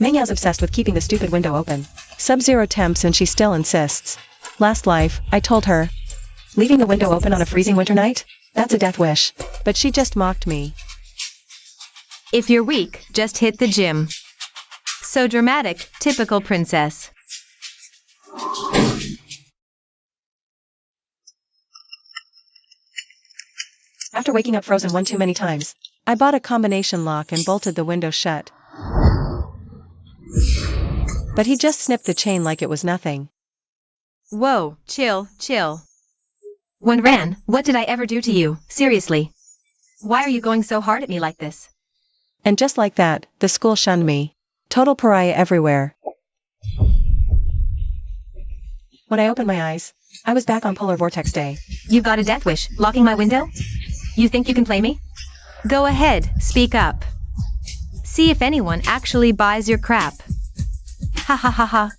Meng obsessed with keeping the stupid window open. Sub-zero temps and she still insists. Last life, I told her. Leaving the window open on a freezing winter night? That's a death wish. But she just mocked me. If you're weak, just hit the gym. So dramatic, typical princess. After waking up frozen one too many times, I bought a combination lock and bolted the window shut. But he just snipped the chain like it was nothing. Whoa, chill, chill. Ran, what did I ever do to you, seriously? Why are you going so hard at me like this? And just like that, the school shunned me. Total pariah everywhere. When I opened my eyes, I was back on Polar Vortex Day. You've got a death wish, locking my window? You think you can play me? Go ahead, speak up. See if anyone actually buys your crap. Ha ha ha ha.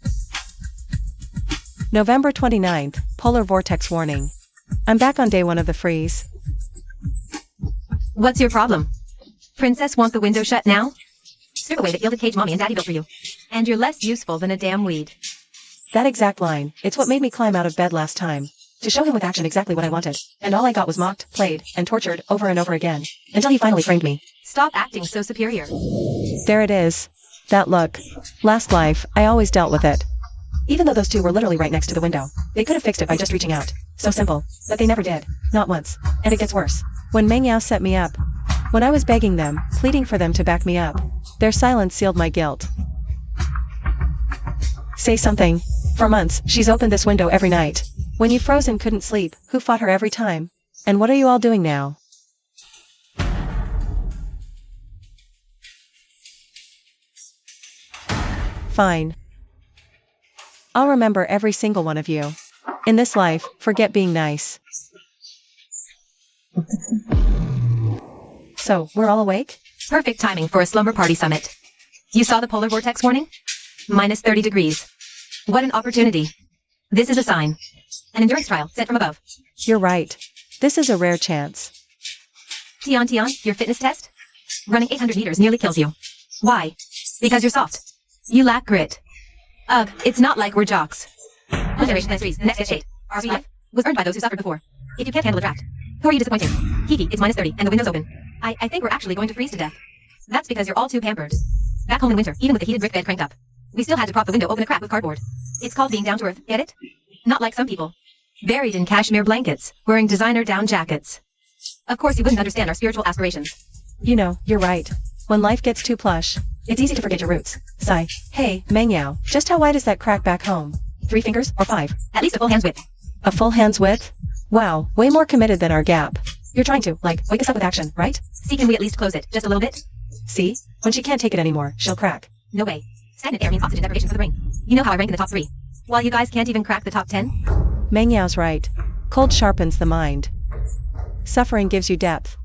November 29th, Polar Vortex warning. I'm back on day 1 of the freeze. What's your problem? Princess want the window shut now? Strip away the gilded cage mommy and daddy built for you. And you're less useful than a damn weed. That exact line, it's what made me climb out of bed last time. To show him with action exactly what I wanted. And all I got was mocked, played, and tortured over and over again. Until he finally framed me. Stop acting so superior. There it is. That look. Last life, I always dealt with it. Even though those two were literally right next to the window. They could have fixed it by just reaching out. So simple. But they never did. Not once. And it gets worse. When Meng set me up. When I was begging them, pleading for them to back me up. Their silence sealed my guilt. Say something. For months, she's opened this window every night. When you froze and couldn't sleep, who fought her every time? And what are you all doing now? Fine. I'll remember every single one of you. In this life, forget being nice. So, we're all awake? Perfect timing for a slumber party summit. You saw the polar vortex warning? Minus 30 degrees. What an opportunity. This is a sign. An endurance trial sent from above. You're right. This is a rare chance. Tion, your fitness test? Running 800 meters nearly kills you. Why? Because you're soft. You lack grit. Ugh, it's not like we're jocks. One generation has freeze, the next gets shade. Our life was earned by those who suffered before. If you can't handle a draft, who are you disappointing? Kiki, it's minus 30 and the window's open. I think we're actually going to freeze to death. That's because you're all too pampered. Back home in winter, even with the heated brick bed cranked up, we still had to prop the window open a crack with cardboard. It's called being down to earth, get it? Not like some people. Buried in cashmere blankets, wearing designer down jackets. Of course you wouldn't understand our spiritual aspirations. You know, you're right. When life gets too plush, it's easy to forget your roots. Sigh. Hey, Meng, just how wide is that crack back home? 3 fingers or 5? At least a full hand's width. A full hand's width? Wow, way more committed than our gap. You're trying to, like, wake us up with action, right? See, can we at least close it, just a little bit? See? When she can't take it anymore, she'll crack. No way. Stagnant air means oxygen deprivation for the brain. You know how I rank in the top 3. While you guys can't even crack the top 10? Meng right. Cold sharpens the mind. Suffering gives you depth.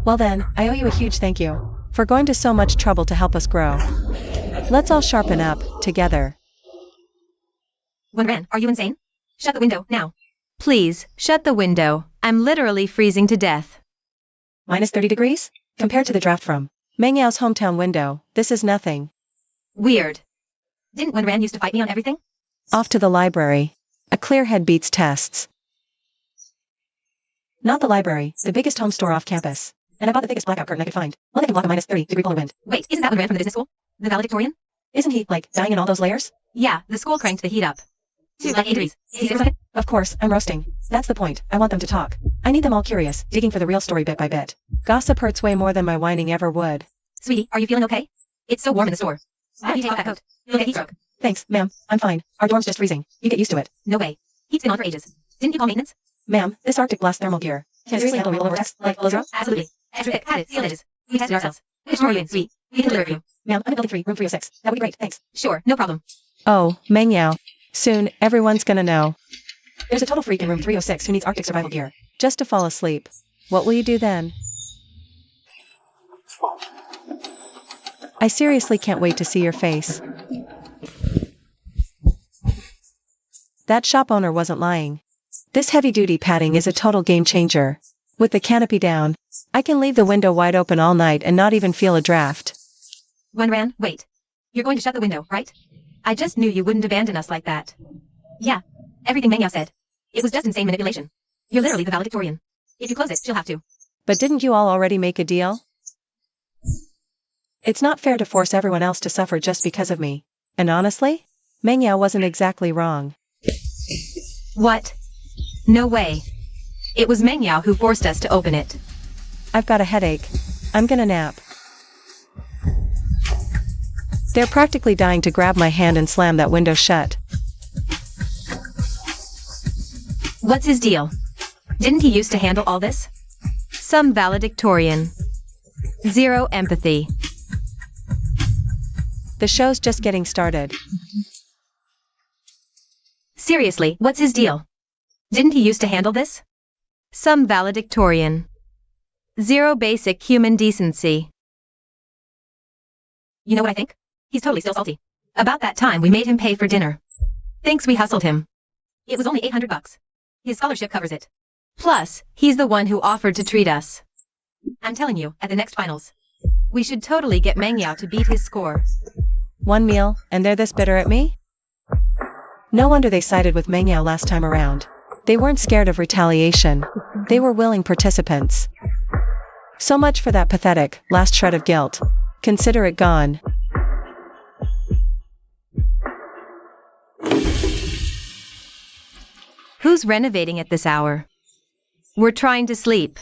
Well then, I owe you a huge thank you. For going to so much trouble to help us grow. Let's all sharpen up, together. Ran, are you insane? Shut the window, now. Please, shut the window. I'm literally freezing to death. Minus 30 degrees? Compared to the draft from Meng hometown window, this is nothing. Weird. Didn't Ran used to fight me on everything? Off to the library. A clear head beats tests. Not the library, the biggest home store off campus. And I bought the thickest blackout curtain I could find. One that can block a minus 30-degree polar wind. Wait, isn't that Ran from the business school? The valedictorian? Isn't he, like, dying in all those layers? Yeah, the school cranked the heat up. To like 8 degrees. Of course, I'm roasting. That's the point. I want them to talk. I need them all curious, digging for the real story bit by bit. Gossip hurts way more than my whining ever would. Sweetie, are you feeling okay? It's so warm in the store. Why don't you take off that coat? You'll get heat stroke. Thanks, ma'am. I'm fine. Our dorm's just freezing. You get used to it. No way. Heat's been on for ages. Didn't you call maintenance? Ma'am, this Arctic blast thermal gear. Can seriously handle real vortex, like below zero? Absolutely. Extra thick, padded, sealed edges. We tested ourselves. Which more are you in, sweet? We can deliver you. Ma'am, I'm in building 3, room 306. That would be great, thanks. Sure, no problem. Oh, Meng. Soon, everyone's gonna know. There's a total freak in room 306 who needs Arctic survival gear. Just to fall asleep. What will you do then? I seriously can't wait to see your face. That shop owner wasn't lying. This heavy-duty padding is a total game changer. With the canopy down, I can leave the window wide open all night and not even feel a draft. Ran, wait. You're going to shut the window, right? I just knew you wouldn't abandon us like that. Yeah. Everything Meng Yao said. It was just insane manipulation. You're literally the valedictorian. If you close it, she'll have to. But didn't you all already make a deal? It's not fair to force everyone else to suffer just because of me. And honestly, Meng Yao wasn't exactly wrong. What? No way. It was Meng Yao who forced us to open it. I've got a headache. I'm gonna nap. They're practically dying to grab my hand and slam that window shut. What's his deal? Didn't he used to handle all this? Some valedictorian. Zero empathy. The show's just getting started. Seriously, what's his deal? Didn't he used to handle this? Some valedictorian. Zero basic human decency. You know what I think? He's totally still salty. About that time we made him pay for dinner. Thinks we hustled him. It was only $800. His scholarship covers it. Plus, he's the one who offered to treat us. I'm telling you, at the next finals, we should totally get Meng Yao to beat his score. One meal, and they're this bitter at me? No wonder they sided with Meng Yao last time around. They weren't scared of retaliation. They were willing participants. So much for that pathetic, last shred of guilt. Consider it gone. Who's renovating at this hour? We're trying to sleep.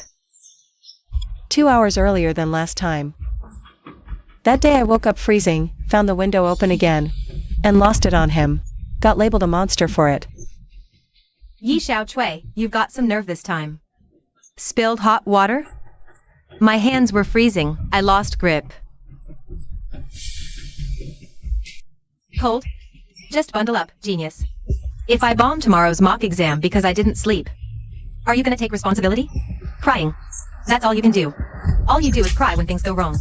2 hours earlier than last time. That day I woke up freezing, found the window open again, and lost it on him. Got labeled a monster for it. Yi Xiao Cui, you've got some nerve this time. Spilled hot water? My hands were freezing, I lost grip. Cold? Just bundle up, genius. If I bomb tomorrow's mock exam because I didn't sleep, are you gonna take responsibility? Crying. That's all you can do. All you do is cry when things go wrong.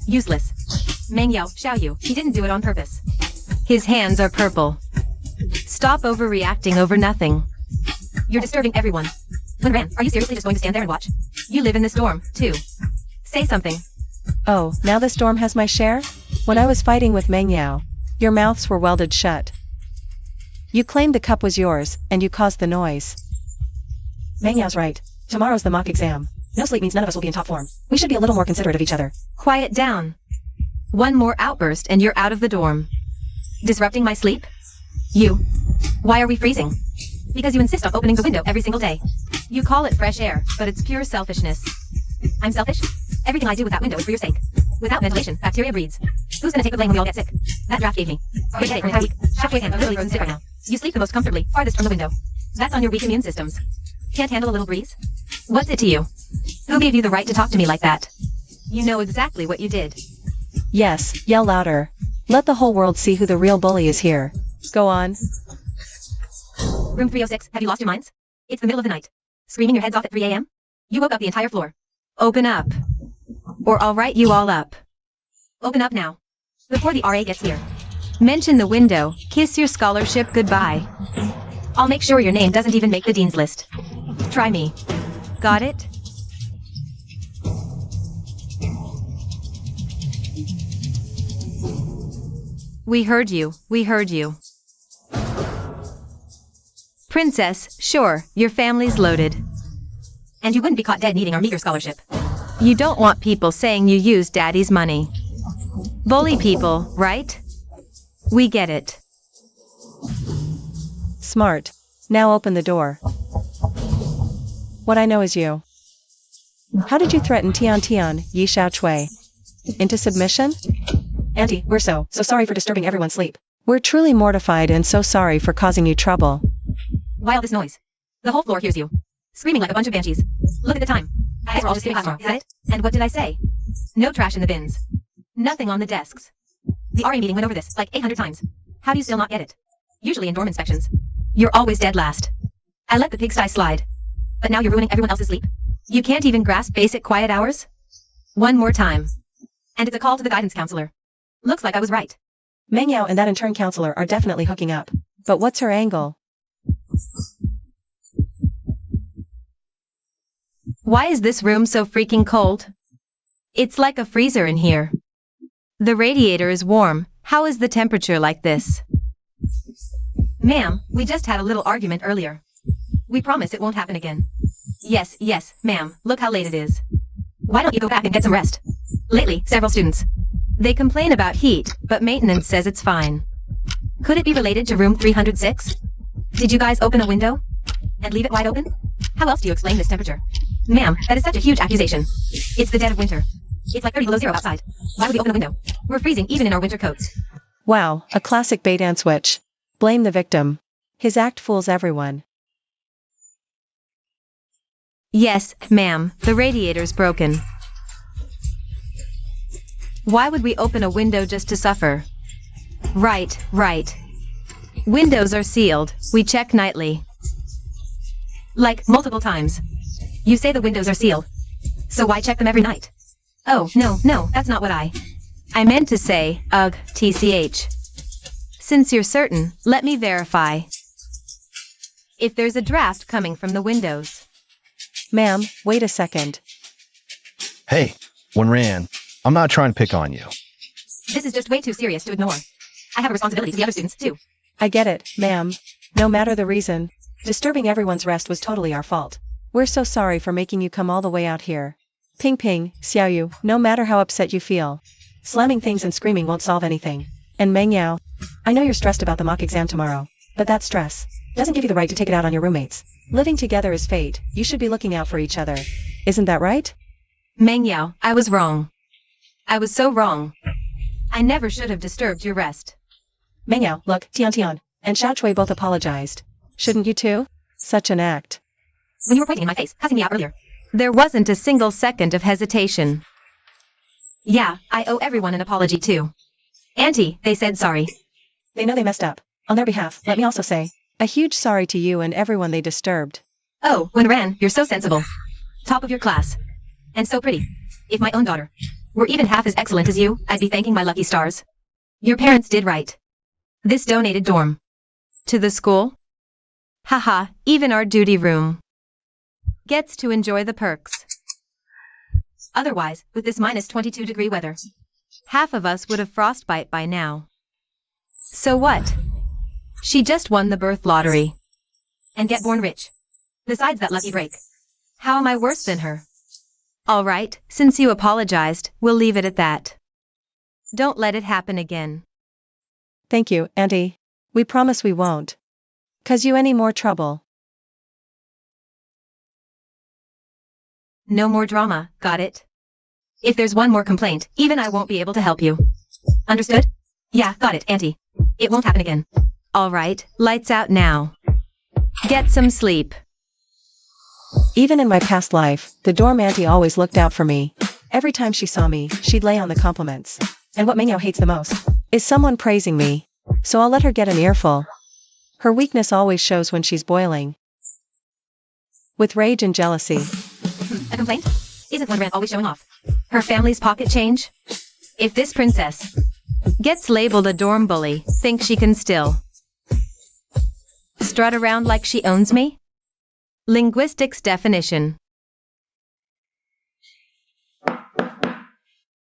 Useless. Meng Yao, Xiaoyu, he didn't do it on purpose. His hands are purple. Stop overreacting over nothing. You're disturbing everyone. Wen, are you seriously just going to stand there and watch? You live in this dorm, too. Say something. Oh, now this dorm has my share? When I was fighting with Meng Yao, your mouths were welded shut. You claimed the cup was yours, and you caused the noise. Meng Yao's right. Tomorrow's the mock exam. No sleep means none of us will be in top form. We should be a little more considerate of each other. Quiet down. One more outburst and you're out of the dorm. Disrupting my sleep? You. Why are we freezing? Because you insist on opening the window every single day. You call it fresh air, but it's pure selfishness. I'm selfish? Everything I do with that window is for your sake. Without ventilation, bacteria breeds. Who's gonna take the blame when we all get sick? That draft gave me. Great headache for an entire week. Halfway hand, literally frozen sick right now. You sleep the most comfortably, farthest from the window. That's on your weak immune systems. Can't handle a little breeze? What's it to you? Who gave you the right to talk to me like that? You know exactly what you did. Yes, yell louder. Let the whole world see who the real bully is here. Go on. Room 306, have you lost your minds? It's the middle of the night. Screaming your heads off at 3 a.m.? You woke up the entire floor. Open up. Or I'll write you all up. Open up now. Before the RA gets here. Mention the window, kiss your scholarship goodbye. I'll make sure your name doesn't even make the dean's list. Try me. Got it? We heard you, we heard you. Princess, sure, your family's loaded. And you wouldn't be caught dead needing our meager scholarship. You don't want people saying you used daddy's money. Bully people, right? We get it. Smart. Now open the door. What I know is you. How did you threaten Tian Tian, Yi Xiao Cui? Into submission? Auntie, we're so sorry for disturbing everyone's sleep. We're truly mortified and so sorry for causing you trouble. Why all this noise? The whole floor hears you. Screaming like a bunch of banshees. Look at the time. Guys are all just giving class, is that it? And what did I say? No trash in the bins. Nothing on the desks. The RA meeting went over this like 800 times. How do you still not get it? Usually in dorm inspections, you're always dead last. I let the pigsty slide. But now you're ruining everyone else's sleep. You can't even grasp basic quiet hours? One more time. And it's a call to the guidance counselor. Looks like I was right. Meng Yao and that intern counselor are definitely hooking up. But what's her angle? Why is this room so freaking cold? It's like a freezer in here. The radiator is warm, How is the temperature like this? Ma'am, we just had a little argument earlier. We promise it won't happen again. Yes, ma'am, look how late it is. Why don't you go back and get some rest? Lately, several students. They complain about heat, but maintenance says it's fine. Could it be related to room 306? Did you guys open a window? And leave it wide open? How else do you explain this temperature? Ma'am, that is such a huge accusation. It's the dead of winter. It's like 30 below zero outside. Why would we open a window? We're freezing even in our winter coats. Wow, a classic bait and switch. Blame the victim. His act fools everyone. Yes, ma'am, the radiator's broken. Why would we open a window just to suffer? Right. Windows are sealed. We check nightly. Like, multiple times. You say the windows are sealed. So why check them every night? Oh, no, that's not what I meant to say, TCH. Since you're certain, let me verify. If there's a draft coming from the windows. Ma'am, wait a second. Hey, Ran, I'm not trying to pick on you. This is just way too serious to ignore. I have a responsibility to the other students, too. I get it, ma'am. No matter the reason, disturbing everyone's rest was totally our fault. We're so sorry for making you come all the way out here. Ping, xiaoyu, no matter how upset you feel. Slamming things and screaming won't solve anything. And Meng Yao, I know you're stressed about the mock exam tomorrow, but that stress doesn't give you the right to take it out on your roommates. Living together is fate. You should be looking out for each other. Isn't that right? Meng Yao, I was wrong. I was so wrong. I never should have disturbed your rest. Meng Yao, look, Tian, and Xiao Chui both apologized. Shouldn't you too? Such an act. When you were pointing in my face, cussing me out earlier, there wasn't a single second of hesitation. Yeah, I owe everyone an apology too. Auntie, they said sorry. They know they messed up. On their behalf, let me also say a huge sorry to you and everyone they disturbed. Oh, Ran, you're so sensible. Top of your class. And so pretty. If my own daughter were even half as excellent as you, I'd be thanking my lucky stars. Your parents did right. This donated dorm. To the school? Haha, even our duty room gets to enjoy the perks. Otherwise, with this minus 22-degree weather, half of us would have frostbite by now. So what? She just won the birth lottery. And get born rich. Besides that lucky break. How am I worse than her? Alright, since you apologized, we'll leave it at that. Don't let it happen again. Thank you, Auntie. We promise we won't cause you any more trouble. No more drama, got it? If there's one more complaint, even I won't be able to help you. Understood? Yeah, got it, Auntie. It won't happen again. Alright, lights out now. Get some sleep. Even in my past life, the dorm auntie always looked out for me. Every time she saw me, she'd lay on the compliments. And what Meng Yao hates the most is someone praising me. So I'll let her get an earful. Her weakness always shows when she's boiling with rage and jealousy. A complaint? Isn't Ran always showing off her family's pocket change? If this princess gets labeled a dorm bully, think she can still strut around like she owns me? Linguistics definition.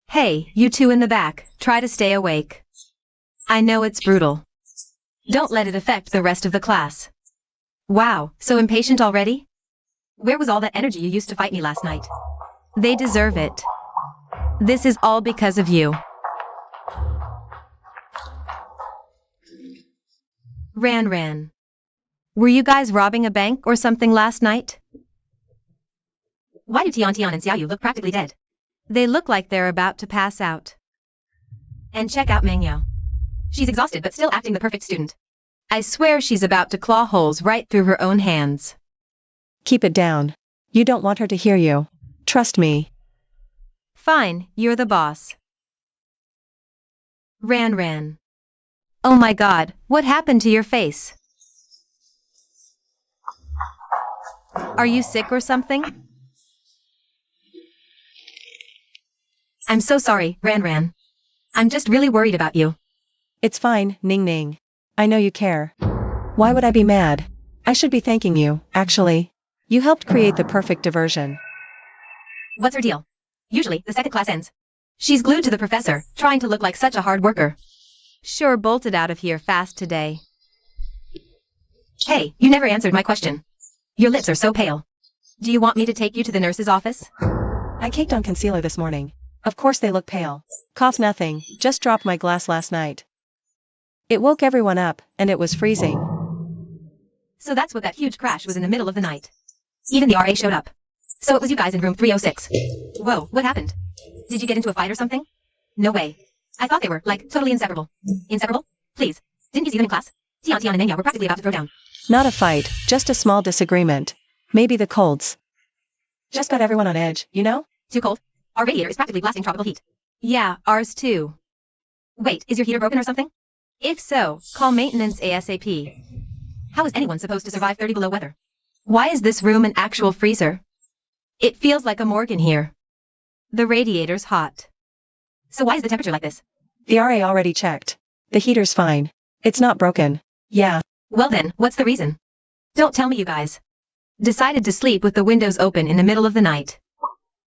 Hey, you two in the back, try to stay awake. I know it's brutal. Don't let it affect the rest of the class. Wow, so impatient already? Where was all that energy you used to fight me last night? They deserve it. This is all because of you. Ran. Were you guys robbing a bank or something last night? Why do Tian and Xiaoyu look practically dead? They look like they're about to pass out. And check out Meng Yao. She's exhausted but still acting the perfect student. I swear she's about to claw holes right through her own hands. Keep it down. You don't want her to hear you. Trust me. Fine, you're the boss. Ran. Oh my god, what happened to your face? Are you sick or something? I'm so sorry, Ran. I'm just really worried about you. It's fine, Ning. I know you care. Why would I be mad? I should be thanking you, actually. You helped create the perfect diversion. What's her deal? Usually, the second class ends. She's glued to the professor, trying to look like such a hard worker. Sure bolted out of here fast today. Hey, you never answered my question. Your lips are so pale. Do you want me to take you to the nurse's office? I caked on concealer this morning. Of course they look pale. Cough nothing, just dropped my glass last night. It woke everyone up, and it was freezing. So that's what that huge crash was in the middle of the night. Even the RA showed up. So it was you guys in room 306. Whoa, what happened? Did you get into a fight or something? No way. I thought they were, like, totally inseparable. Inseparable? Please. Didn't you see them in class? Tian and Nenya were practically about to throw down. Not a fight, just a small disagreement. Maybe the colds. Just got everyone on edge, you know? Too cold? Our radiator is practically blasting tropical heat. Yeah, ours too. Wait, is your heater broken or something? If so, call maintenance ASAP. How is anyone supposed to survive 30 below weather? Why is this room an actual freezer? It feels like a morgue in here. The radiator's hot. So why is the temperature like this? The RA already checked. The heater's fine. It's not broken. Yeah. Well then, what's the reason? Don't tell me you guys decided to sleep with the windows open in the middle of the night.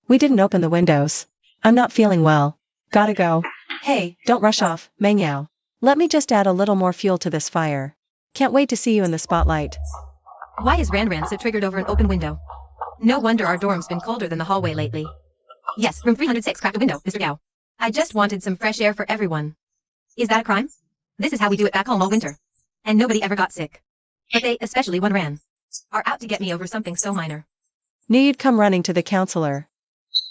We didn't open the windows. I'm not feeling well. Gotta go. Hey, don't rush off, Mengyao. Let me just add a little more fuel to this fire. Can't wait to see you in the spotlight. Why is Ran so triggered over an open window? No wonder our dorm's been colder than the hallway lately. Yes, room 306 cracked a window, Mr. Gao. I just wanted some fresh air for everyone. Is that a crime? This is how we do it back home all winter. And nobody ever got sick. But they, especially one Ran, are out to get me over something so minor. Knew you'd come running to the counselor.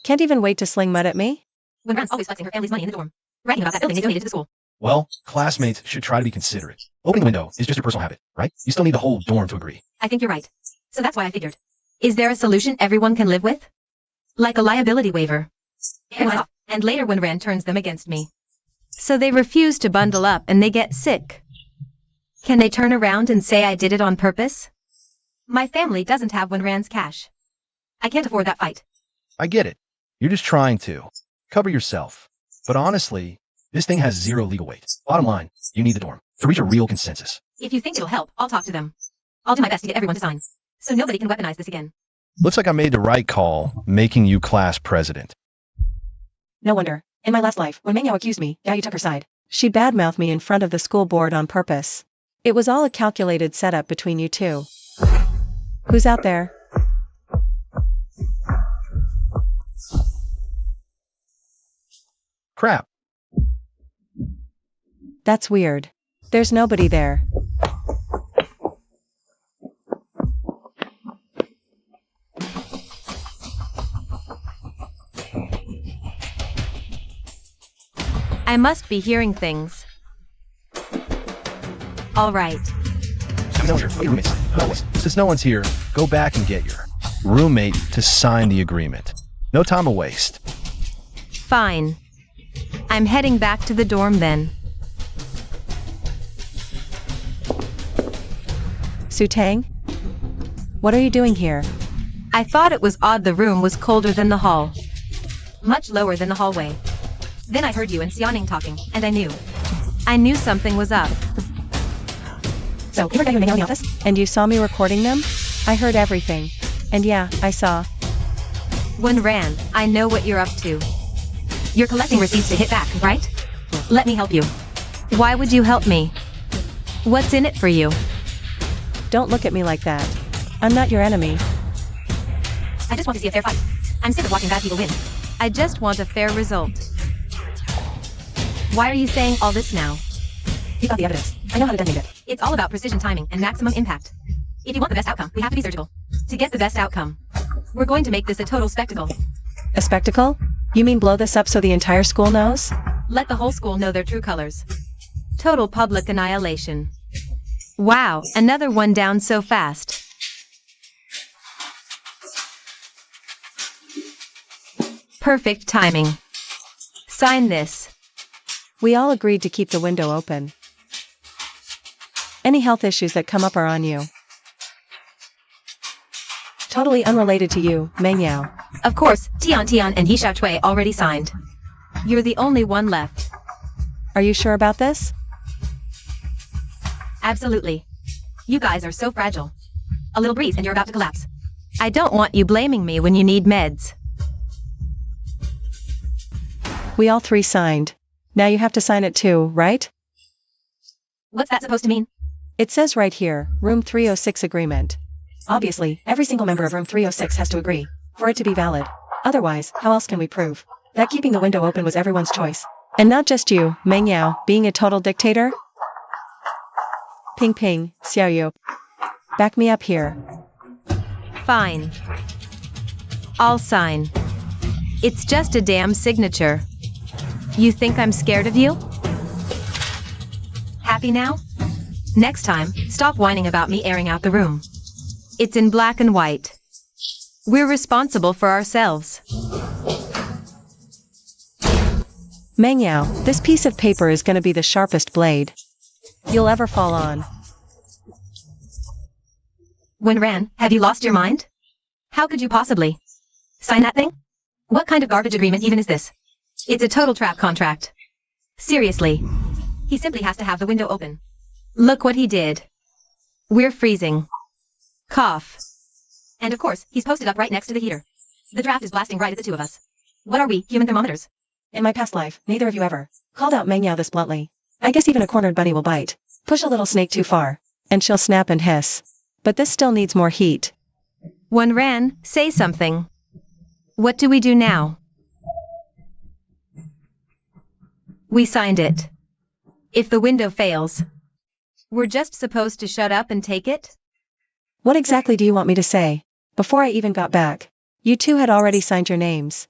Can't even wait to sling mud at me? When Ran's always flexing her family's money in the dorm. Bragging about that building they donated to the school. Well, classmates should try to be considerate. Opening the window is just your personal habit, right? You still need the whole dorm to agree. I think you're right. So that's why I figured. Is there a solution everyone can live with? Like a liability waiver. And later when Ran turns them against me. So they refuse to bundle up and they get sick. Can they turn around and say I did it on purpose? My family doesn't have one Ran's cash. I can't afford that fight. I get it. You're just trying to cover yourself. But honestly, this thing has zero legal weight. Bottom line, you need the dorm to reach a real consensus. If you think it'll help, I'll talk to them. I'll do my best to get everyone to sign. So nobody can weaponize this again. Looks like I made the right call, making you class president. No wonder. In my last life, when Mengyao accused me, you took her side. She'd badmouth me in front of the school board on purpose. It was all a calculated setup between you two. Who's out there? Crap. That's weird. There's nobody there. I must be hearing things. All right. Since no one's here, go back and get your roommate to sign the agreement. No time to waste. Fine. I'm heading back to the dorm then. Sutang? What are you doing here? I thought it was odd the room was colder than the hall. Much lower than the hallway. Then I heard you and Xiaoning talking, and I knew. I knew something was up. So, you heard that you were in the office? And you saw me recording them? I heard everything. And yeah, I saw. When Ran, I know what you're up to. You're collecting receipts to hit back, right? Let me help you. Why would you help me? What's in it for you? Don't look at me like that. I'm not your enemy. I just want to see a fair fight. I'm sick of watching bad people win. I just want a fair result. Why are you saying all this now? You got the evidence. I know how to detonate it. It's all about precision timing and maximum impact. If you want the best outcome, we have to be surgical. To get the best outcome, we're going to make this a total spectacle. A spectacle? You mean blow this up so the entire school knows? Let the whole school know their true colors. Total public annihilation. Wow, another one down so fast. Perfect timing. Sign this. We all agreed to keep the window open. Any health issues that come up are on you. Totally unrelated to you, Mengyao. Of course, Tian and Yi Xiaochui already signed. You're the only one left. Are you sure about this? Absolutely. You guys are so fragile. A little breeze and you're about to collapse. I don't want you blaming me when you need meds. We all three signed. Now you have to sign it too, right? What's that supposed to mean? It says right here, Room 306 agreement. Obviously, every single member of Room 306 has to agree, for it to be valid. Otherwise, how else can we prove that keeping the window open was everyone's choice? And not just you, Meng Yao, being a total dictator? Ping ping, Xiaoyu. Back me up here. Fine. I'll sign. It's just a damn signature. You think I'm scared of you? Happy now? Next time, stop whining about me airing out the room. It's in black and white. We're responsible for ourselves. Meng Yao, this piece of paper is gonna be the sharpest blade you'll ever fall on. Wenran, have you lost your mind? How could you possibly sign that thing? What kind of garbage agreement even is this? It's a total trap contract. Seriously. He simply has to have the window open. Look what he did. We're freezing. Cough. And of course, he's posted up right next to the heater. The draft is blasting right at the two of us. What are we, human thermometers? In my past life, neither of you ever called out Meng Yao this bluntly. I guess even a cornered bunny will bite. Push a little snake too far, and she'll snap and hiss. But this still needs more heat. Wenran, say something. What do we do now? We signed it. If the window fails, we're just supposed to shut up and take it? What exactly do you want me to say? Before I even got back, you two had already signed your names.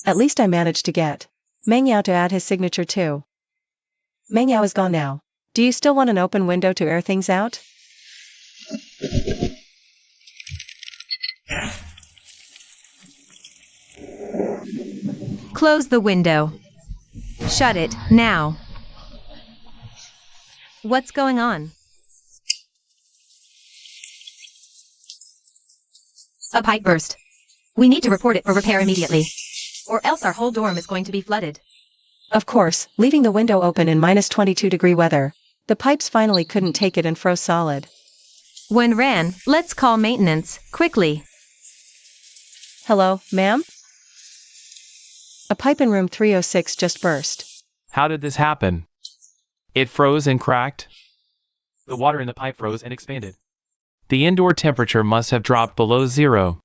At least I managed to get Meng Yao to add his signature too. Meng Yao is gone now. Do you still want an open window to air things out? Close the window. Shut it, now. What's going on? A pipe burst. We need to report it for repair immediately. Or else our whole dorm is going to be flooded. Of course, leaving the window open in -22-degree weather. The pipes finally couldn't take it and froze solid. Wenran, let's call maintenance, quickly. Hello, ma'am? A pipe in room 306 just burst. How did this happen? It froze and cracked? The water in the pipe froze and expanded. The indoor temperature must have dropped below zero.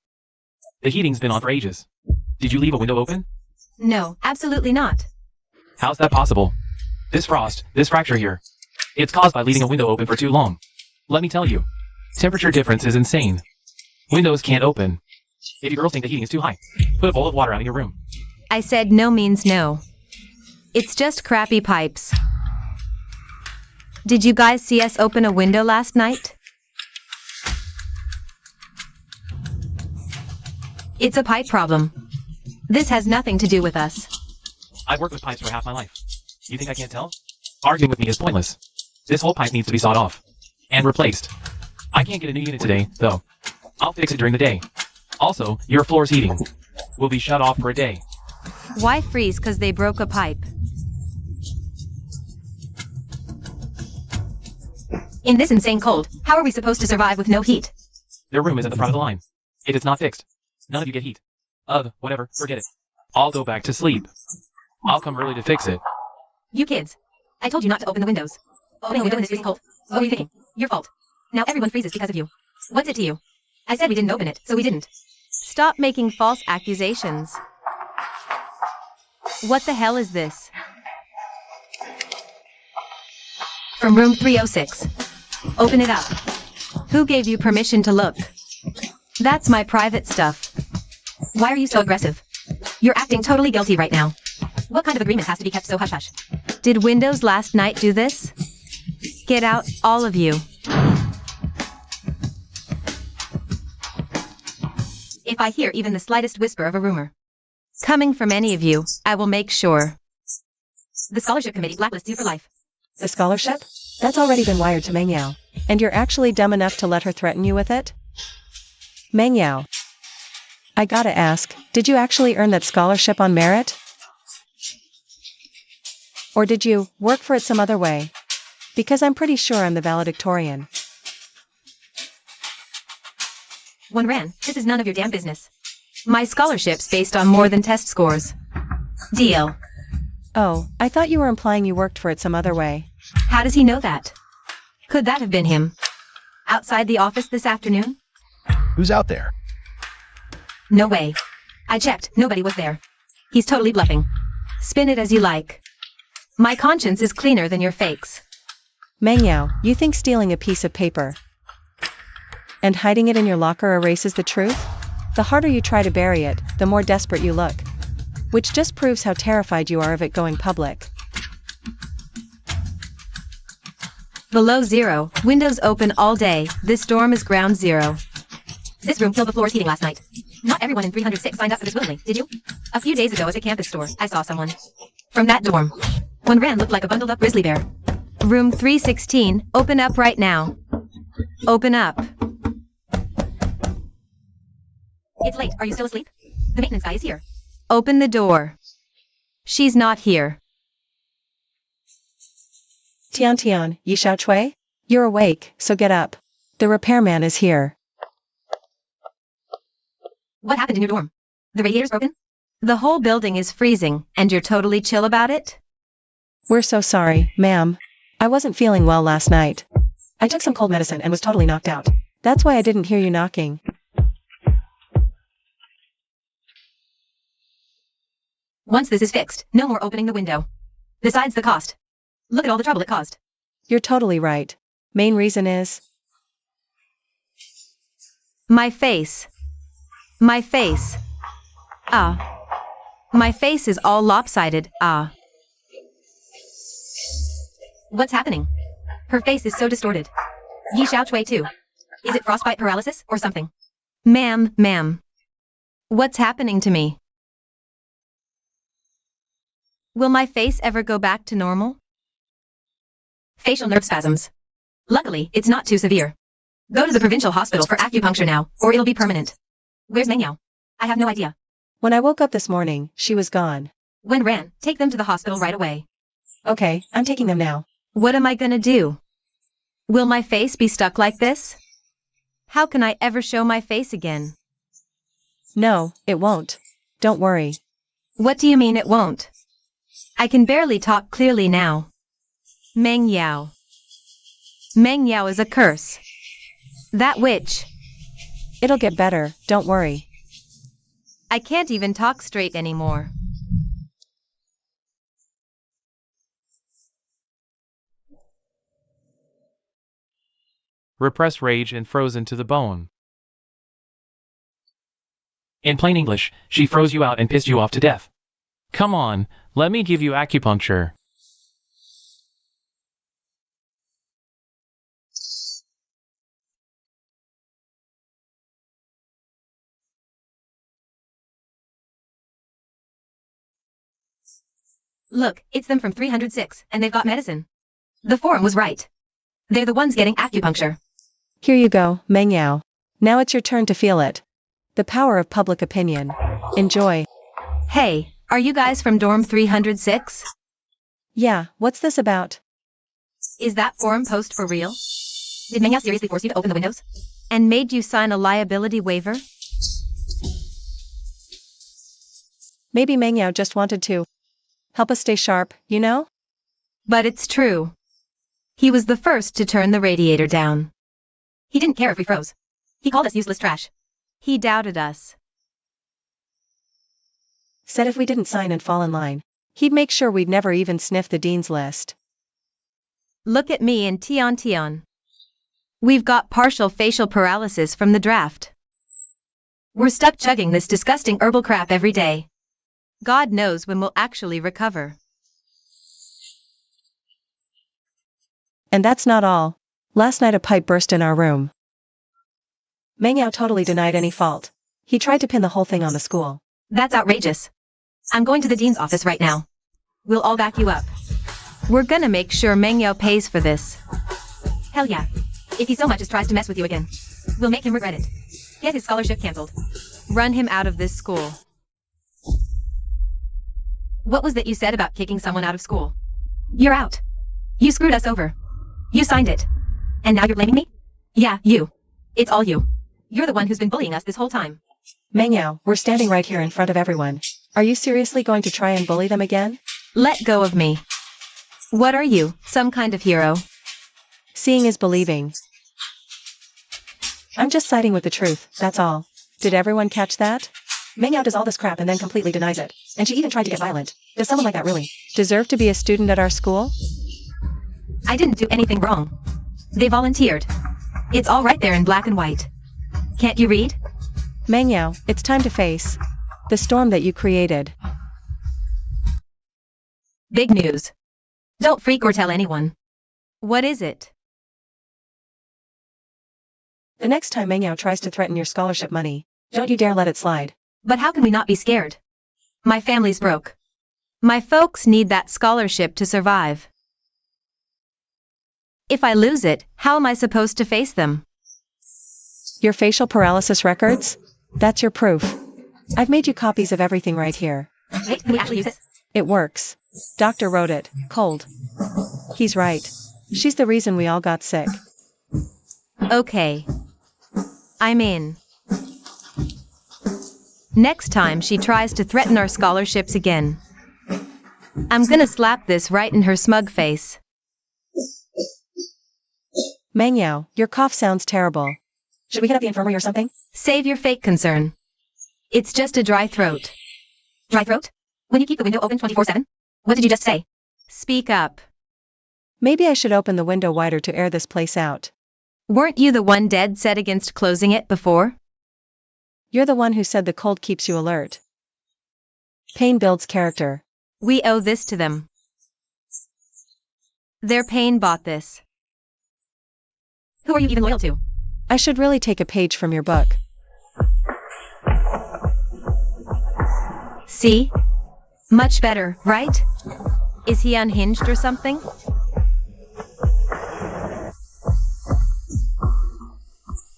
The heating's been on for ages. Did you leave a window open? No, absolutely not. How's that possible? This frost, this fracture here, it's caused by leaving a window open for too long. Let me tell you, temperature difference is insane. Windows can't open. If you girls think the heating is too high, put a bowl of water out in your room. I said no means no. It's just crappy pipes. Did you guys see us open a window last night? It's a pipe problem. This has nothing to do with us. I've worked with pipes for half my life. You think I can't tell? Arguing with me is pointless. This whole pipe needs to be sawed off and replaced. I can't get a new unit today, though. I'll fix it during the day. Also, your floor's heating will be shut off for a day. Why freeze 'cause they broke a pipe? In this insane cold, how are we supposed to survive with no heat? Their room is at the front of the line. If it's not fixed, none of you get heat. Whatever, forget it. I'll go back to sleep. I'll come early to fix it. You kids. I told you not to open the windows. Opening a window in this freezing cold. What were you thinking? Your fault. Now everyone freezes because of you. What's it to you? I said we didn't open it, so we didn't. Stop making false accusations. What the hell is this? From room 306. Open it up. Who gave you permission to look? That's my private stuff. Why are you so aggressive? You're acting totally guilty right now. What kind of agreement has to be kept so hush-hush? Did Windows last night do this? Get out, all of you. If I hear even the slightest whisper of a rumor coming from any of you, I will make sure. The scholarship committee blacklists you for life. The scholarship? That's already been wired to Meng Yao. And you're actually dumb enough to let her threaten you with it? Meng Yao. I gotta ask, did you actually earn that scholarship on merit? Or did you work for it some other way? Because I'm pretty sure I'm the valedictorian. Wenran, this is none of your damn business. My scholarship's based on more than test scores. Deal. Oh, I thought you were implying you worked for it some other way. How does he know that? Could that have been him? Outside the office this afternoon? Who's out there? No way. I checked, nobody was there. He's totally bluffing. Spin it as you like. My conscience is cleaner than your fakes. Mengyao, you think stealing a piece of paper and hiding it in your locker erases the truth? The harder you try to bury it, the more desperate you look. Which just proves how terrified you are of it going public. Below zero, windows open all day, this dorm is ground zero. This room killed the floor's heating last night. Not everyone in 306 signed up for this willingly, did you? A few days ago at a campus store, I saw someone from that dorm. One ran looked like a bundled up grizzly bear. Room 316, open up right now. Open up. It's late, are you still asleep? The maintenance guy is here. Open the door. She's not here. Tian, Yi Xiao Chui? You're awake, so get up. The repairman is here. What happened in your dorm? The radiator's broken? The whole building is freezing, and you're totally chill about it? We're so sorry, ma'am. I wasn't feeling well last night. I took some cold medicine and was totally knocked out. That's why I didn't hear you knocking. Once this is fixed, no more opening the window. Besides the cost. Look at all the trouble it caused. You're totally right. Main reason is... My face. My face. Ah. My face is all lopsided, ah. What's happening? Her face is so distorted. Yi Xiao Chui too. Is it frostbite paralysis or something? Ma'am. What's happening to me? Will my face ever go back to normal? Facial nerve spasms. Luckily, it's not too severe. Go to the provincial hospital for acupuncture now, or it'll be permanent. Where's Mengyao? I have no idea. When I woke up this morning, she was gone. When ran, take them to the hospital right away. Okay, I'm taking them now. What am I gonna do? Will my face be stuck like this? How can I ever show my face again? No, it won't. Don't worry. What do you mean it won't? I can barely talk clearly now. Mengyao. Mengyao is a curse. That witch. It'll get better, don't worry. I can't even talk straight anymore. Repressed rage and frozen to the bone. In plain English, she froze you out and pissed you off to death. Come on, let me give you acupuncture. Look, it's them from 306, and they've got medicine. The forum was right. They're the ones getting acupuncture. Here you go, Mengyao. Now it's your turn to feel it. The power of public opinion. Enjoy. Hey, are you guys from dorm 306? Yeah, what's this about? Is that forum post for real? Did Mengyao seriously force you to open the windows? And made you sign a liability waiver? Maybe Mengyao just wanted to help us stay sharp, you know? But it's true. He was the first to turn the radiator down. He didn't care if we froze. He called us useless trash. He doubted us. Said if we didn't sign and fall in line, he'd make sure we'd never even sniff the dean's list. Look at me and Tian. We've got partial facial paralysis from the draft. We're stuck chugging this disgusting herbal crap every day. God knows when we'll actually recover. And that's not all. Last night a pipe burst in our room. Mengyao totally denied any fault. He tried to pin the whole thing on the school. That's outrageous. I'm going to the dean's office right now. We'll all back you up. We're gonna make sure Mengyao pays for this. Hell yeah. If he so much as tries to mess with you again, we'll make him regret it. Get his scholarship cancelled. Run him out of this school. What was that you said about kicking someone out of school? You're out. You screwed us over. You signed it. And now you're blaming me? Yeah, you. It's all you. You're the one who's been bullying us this whole time. Mengyao, we're standing right here in front of everyone. Are you seriously going to try and bully them again? Let go of me. What are you, some kind of hero? Seeing is believing. I'm just siding with the truth, that's all. Did everyone catch that? Mengyao does all this crap and then completely denies it. And she even tried to get violent. Does someone like that really deserve to be a student at our school? I didn't do anything wrong. They volunteered. It's all right there in black and white. Can't you read? Mengyao, it's time to face the storm that you created. Big news. Don't freak or tell anyone. What is it? The next time Mengyao tries to threaten your scholarship money, don't you dare let it slide. But how can we not be scared? My family's broke. My folks need that scholarship to survive. If I lose it, how am I supposed to face them? Your facial paralysis records? That's your proof. I've made you copies of everything right here. Wait, can we actually use it? It works. Doctor wrote it, cold. He's right. She's the reason we all got sick. Okay. I'm in. Next time she tries to threaten our scholarships again, I'm gonna slap this right in her smug face. Mengyao, your cough sounds terrible. Should we hit up the infirmary or something? Save your fake concern. It's just a dry throat. Dry throat? When you keep the window open 24/7? What did you just say? Speak up. Maybe I should open the window wider to air this place out. Weren't you the one dead set against closing it before? You're the one who said the cold keeps you alert. Pain builds character. We owe this to them. Their pain bought this. Who are you even loyal to? I should really take a page from your book. See? Much better, right? Is he unhinged or something?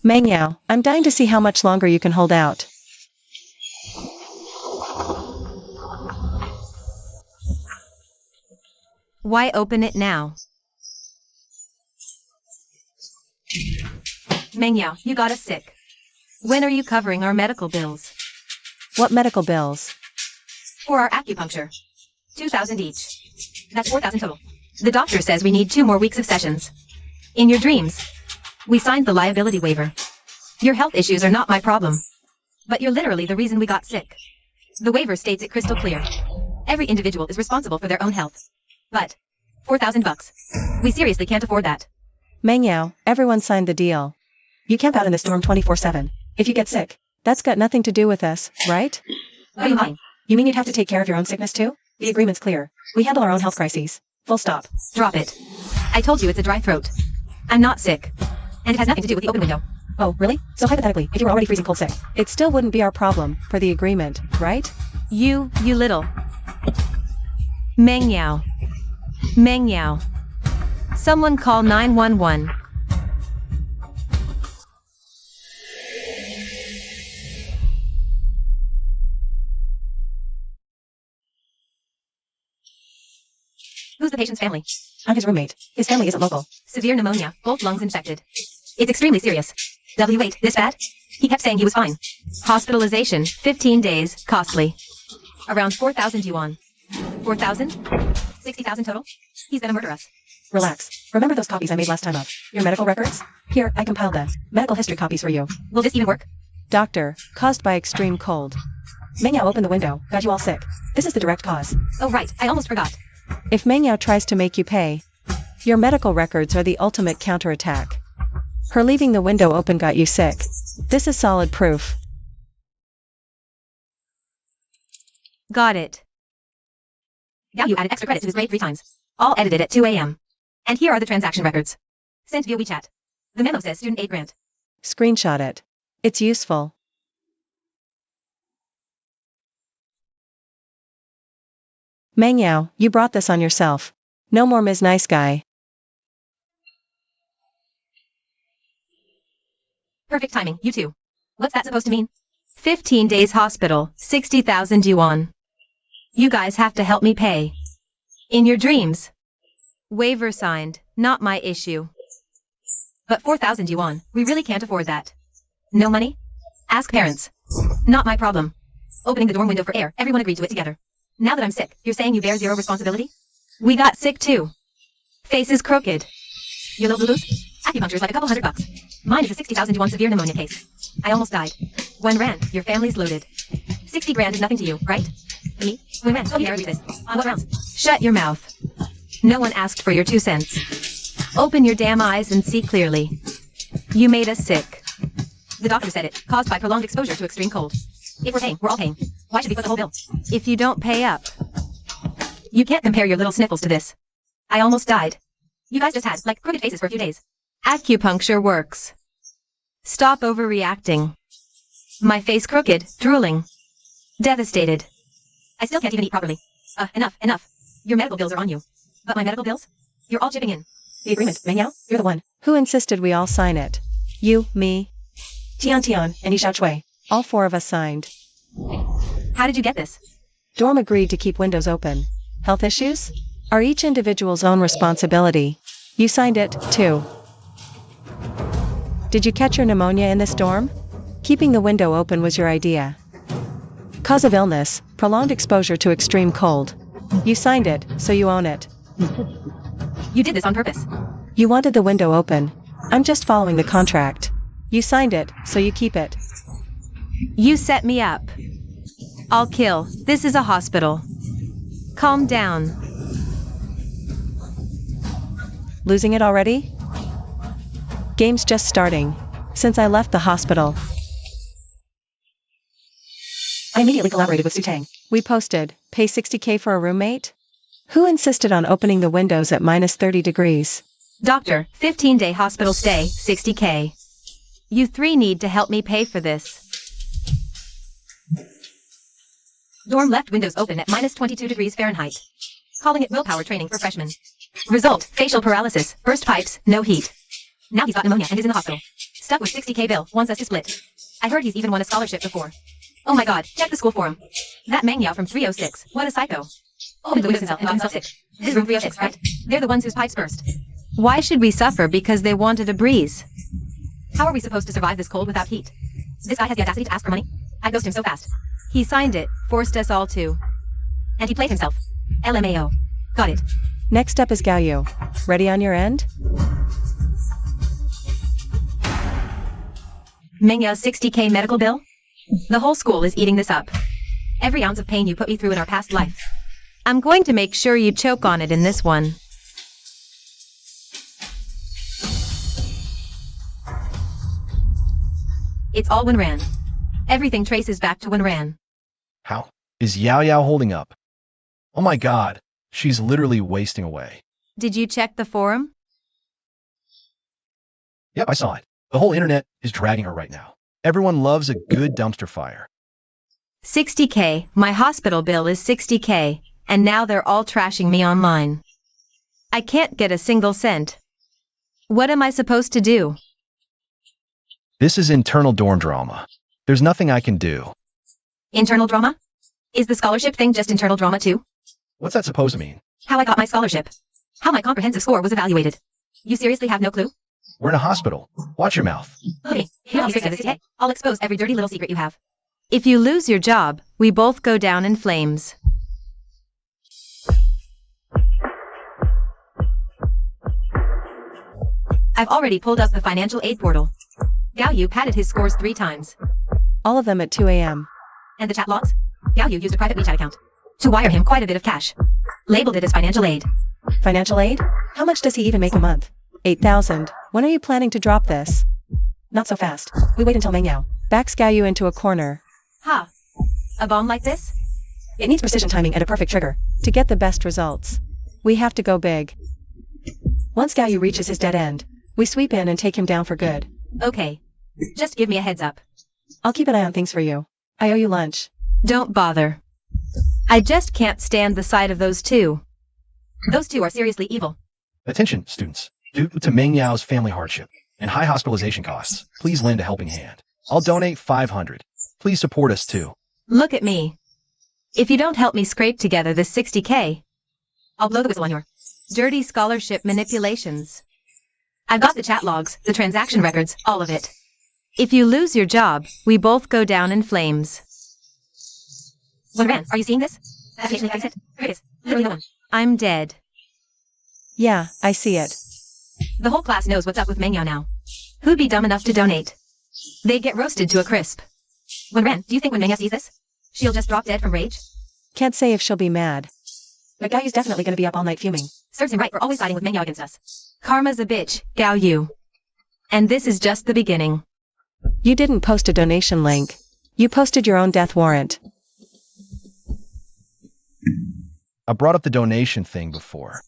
Mengyao, I'm dying to see how much longer you can hold out. Why open it now? Mengyao, you got us sick. When are you covering our medical bills? What medical bills? For our acupuncture. 2,000 each. That's 4,000 total. The doctor says we need 2 more weeks of sessions. In your dreams. We signed the liability waiver. Your health issues are not my problem. But you're literally the reason we got sick. The waiver states it crystal clear. Every individual is responsible for their own health. But, $4,000. We seriously can't afford that. Mengyao, everyone signed the deal. You camp out in the storm 24/7. If you get sick, that's got nothing to do with us, right? What do you mean? You mean you'd have to take care of your own sickness too? The agreement's clear. We handle our own health crises. Full stop. Drop it. I told you it's a dry throat. I'm not sick. And it has nothing to do with the open window. Oh, really? So hypothetically, if you were already freezing cold sick, it still wouldn't be our problem, for the agreement, right? You little. Mengyao. Mengyao. Someone call 911. Who's the patient's family? I'm his roommate. His family isn't local. Severe pneumonia, both lungs infected. It's extremely serious. Wait, this bad? He kept saying he was fine. Hospitalization, 15 days, costly. Around 4,000 yuan. 4,000? 60,000 total? He's gonna murder us. Relax. Remember those copies I made last time of your medical records? Here, I compiled the medical history copies for you. Will this even work? Doctor, caused by extreme cold. Mengyao opened the window, got you all sick. This is the direct cause. Oh right, I almost forgot. If Mengyao tries to make you pay, your medical records are the ultimate counterattack. Her leaving the window open got you sick. This is solid proof. Got it. Now you added extra credit to his grade 3 times. All edited at 2 a.m. And here are the transaction records. Sent via WeChat. The memo says student aid grant. Screenshot it. It's useful. Mengyao, you brought this on yourself. No more Ms. Nice Guy. Perfect timing, you too. What's that supposed to mean? 15 days hospital, 60,000 yuan. You guys have to help me pay. In your dreams. Waiver signed, not my issue. But 4,000 yuan, we really can't afford that. No money? Ask parents. Not my problem. Opening the dorm window for air, everyone agreed to it together. Now that I'm sick, you're saying you bear zero responsibility? We got sick too. Face is crooked. Your low blues? Acupuncture is like a couple $100. Mine is a 60,000 to 1 severe pneumonia case. I almost died. 1 rand, your family's loaded. 60 grand is nothing to you, right? Me? 1 rand, oh, read this. On what rounds? Shut your mouth. No one asked for your 2 cents. Open your damn eyes and see clearly. You made us sick. The doctor said it, caused by prolonged exposure to extreme cold. If we're paying, we're all paying. Why should we foot the whole bill? If you don't pay up. You can't compare your little sniffles to this. I almost died. You guys just had, like, crooked faces for a few days. Acupuncture works. Stop overreacting. My face crooked, drooling. Devastated. I still can't even eat properly. Enough. Your medical bills are on you. But my medical bills? You're all chipping in. The agreement, Mengyao, you're the one who insisted we all sign it. You, me, Tian, and Yi Xiaochui. All 4 of us signed. How did you get this? Dorm agreed to keep windows open. Health issues are each individual's own responsibility. You signed it, too. Did you catch your pneumonia in this dorm? Keeping the window open was your idea. Cause of illness, prolonged exposure to extreme cold. You signed it, so you own it. You did this on purpose. You wanted the window open. I'm just following the contract. You signed it, so you keep it. You set me up. I'll kill. This is a hospital. Calm down. Losing it already? Game's just starting. Since I left the hospital, I immediately collaborated with Su Tang. We posted, pay 60K for a roommate? Who insisted on opening the windows at minus 30 degrees? Doctor, 15-day hospital stay, 60K. You 3 need to help me pay for this. Dorm left windows open at minus 22 degrees Fahrenheit. Calling it willpower training for freshmen. Result, facial paralysis, burst pipes, no heat. Now he's got pneumonia and is in the hospital. Stuck with 60K bill, wants us to split. I heard he's even won a scholarship before. Oh my god, check the school forum. That Mengyao from 306, what a psycho. Opened the windows himself and got himself sick. This is room 306, right? They're the ones whose pipes burst. Why should we suffer because they wanted a breeze? How are we supposed to survive this cold without heat? This guy has the audacity to ask for money? I'd ghost him so fast. He signed it, forced us all to. And he played himself. LMAO. Got it. Next up is Gao Yu. Ready on your end? Mengyao's 60K medical bill? The whole school is eating this up. Every ounce of pain you put me through in our past life. I'm going to make sure you choke on it in this one. It's all Wenran. Everything traces back to Wenran. How is Yao Yao holding up? Oh my god, she's literally wasting away. Did you check the forum? Yep, I saw it. The whole internet is dragging her right now. Everyone loves a good dumpster fire. 60K, my hospital bill is 60K, and now they're all trashing me online. I can't get a single cent. What am I supposed to do? This is internal dorm drama. There's nothing I can do. Internal drama? Is the scholarship thing just internal drama too? What's that supposed to mean? How I got my scholarship. How my comprehensive score was evaluated. You seriously have no clue? We're in a hospital. Watch your mouth. Okay, I'll expose every dirty little secret you have. If you lose your job, we both go down in flames. I've already pulled up the financial aid portal. Gao Yu padded his scores 3 times. All of them at 2 a.m. And the chat logs? Gao Yu used a private WeChat account to wire him quite a bit of cash. Labeled it as financial aid. Financial aid? How much does he even make a month? 8,000. When are you planning to drop this? Not so fast. We wait until Mengyao backs Gao Yu into a corner. Ha! A bomb like this? It needs precision timing and a perfect trigger to get the best results. We have to go big. Once Gao Yu reaches his dead end, we sweep in and take him down for good. Okay. Just give me a heads up. I'll keep an eye on things for you. I owe you lunch. Don't bother. I just can't stand the sight of those 2. Those 2 are seriously evil. Attention, students. Due to Meng Yao's family hardship and high hospitalization costs, please lend a helping hand. I'll donate 500. Please support us too. Look at me. If you don't help me scrape together this 60K, I'll blow the whistle on your dirty scholarship manipulations. I've got the chat logs, the transaction records, all of it. If you lose your job, we both go down in flames. Wenran, are you seeing this? That's it. There it is. Literally no one. I'm dead. Yeah, I see it. The whole class knows what's up with Mengyao now. Who'd be dumb enough to donate? They'd get roasted to a crisp. Wenren, do you think when Mengyao sees this, she'll just drop dead from rage? Can't say if she'll be mad. But Gaoyu's definitely gonna be up all night fuming. Serves him right for always siding with Mengyao against us. Karma's a bitch, Gao Yu. And this is just the beginning. You didn't post a donation link. You posted your own death warrant. I brought up the donation thing before.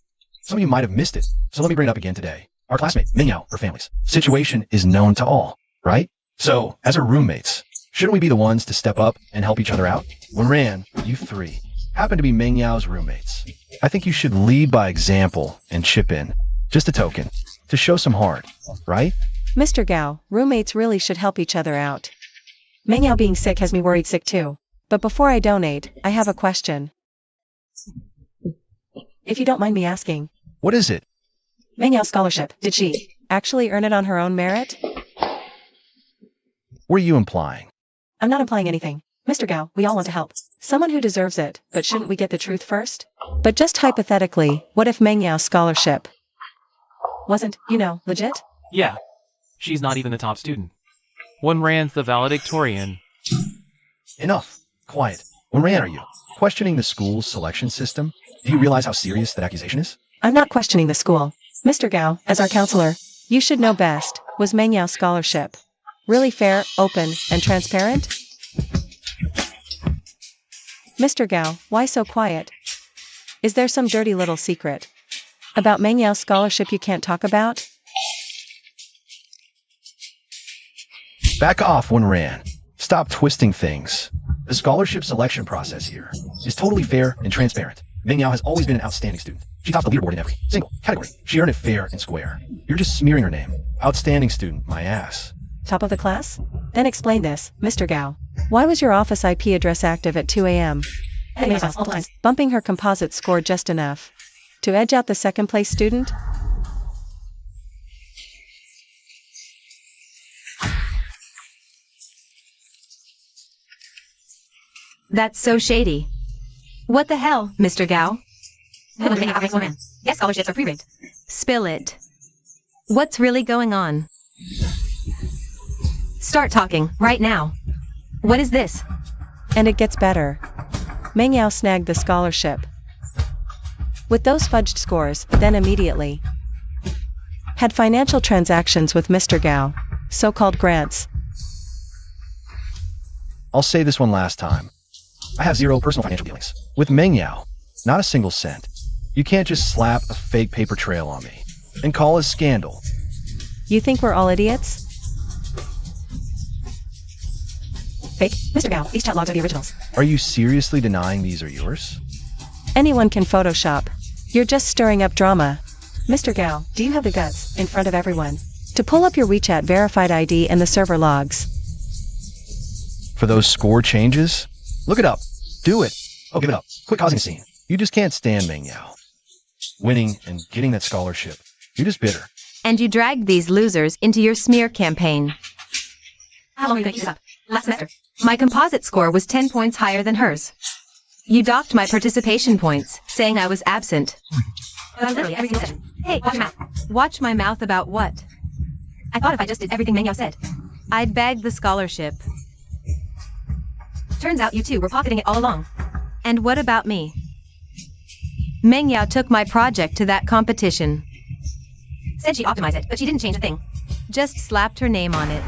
Some of you might have missed it, so let me bring it up again today. Our classmate, Mengyao, her family's situation is known to all, right? So, as her roommates, shouldn't we be the ones to step up and help each other out? Wenren, you three, happen to be Mengyao's roommates. I think you should lead by example and chip in, just a token, to show some heart, right? Mr. Gao, roommates really should help each other out. Mengyao being sick has me worried sick too. But before I donate, I have a question. If you don't mind me asking. What is it? Mengyao scholarship, did she actually earn it on her own merit? What are you implying? I'm not implying anything. Mr. Gao, we all want to help. Someone who deserves it, but shouldn't we get the truth first? But just hypothetically, what if Mengyao's scholarship wasn't, legit? Yeah. She's not even the top student. Wenren's the valedictorian. Enough. Quiet. Wenren, are you questioning the school's selection system? Do you realize how serious that accusation is? I'm not questioning the school. Mr. Gao, as our counselor, you should know best. Was Mengyao's scholarship really fair, open, and transparent? Mr. Gao, why so quiet? Is there some dirty little secret about Mengyao's scholarship you can't talk about? Back off, Wenren. Stop twisting things. The scholarship selection process here is totally fair and transparent. Mengyao has always been an outstanding student. She tops the leaderboard in every single category. She earned it fair and square. You're just smearing her name. Outstanding student, my ass. Top of the class? Then explain this, Mr. Gao. Why was your office IP address active at 2 a.m.? Bumping her composite score just enough to edge out the second place student? That's so shady. What the hell, Mr. Gao? Yes, scholarships are pre-rigged. Spill it. What's really going on? Start talking, right now. What is this? And it gets better. Mengyao snagged the scholarship. With those fudged scores, then immediately had financial transactions with Mr. Gao, so-called grants. I'll say this one last time. I have zero personal financial dealings with Mengyao. Not a single cent. You can't just slap a fake paper trail on me and call it scandal. You think we're all idiots? Fake? Mr. Gao, these chat logs are the originals. Are you seriously denying these are yours? Anyone can Photoshop. You're just stirring up drama. Mr. Gao, do you have the guts, in front of everyone, to pull up your WeChat verified ID and the server logs? For those score changes? Look it up. Do it. Oh, give it up. Quit causing a scene. You just can't stand Mengyao. Winning and getting that scholarship. You're just bitter. And you dragged these losers into your smear campaign. How long are you going to keep this up? Last semester, my composite score was 10 points higher than hers. You docked my participation points, saying I was absent. Literally everything you said. Hey, watch your mouth. Watch my mouth about what? I thought if I just did everything Mengyao said, I'd bag the scholarship. Turns out you two were pocketing it all along. And what about me? Mengyao took my project to that competition. Said she'd optimize it, but she didn't change a thing. Just slapped her name on it.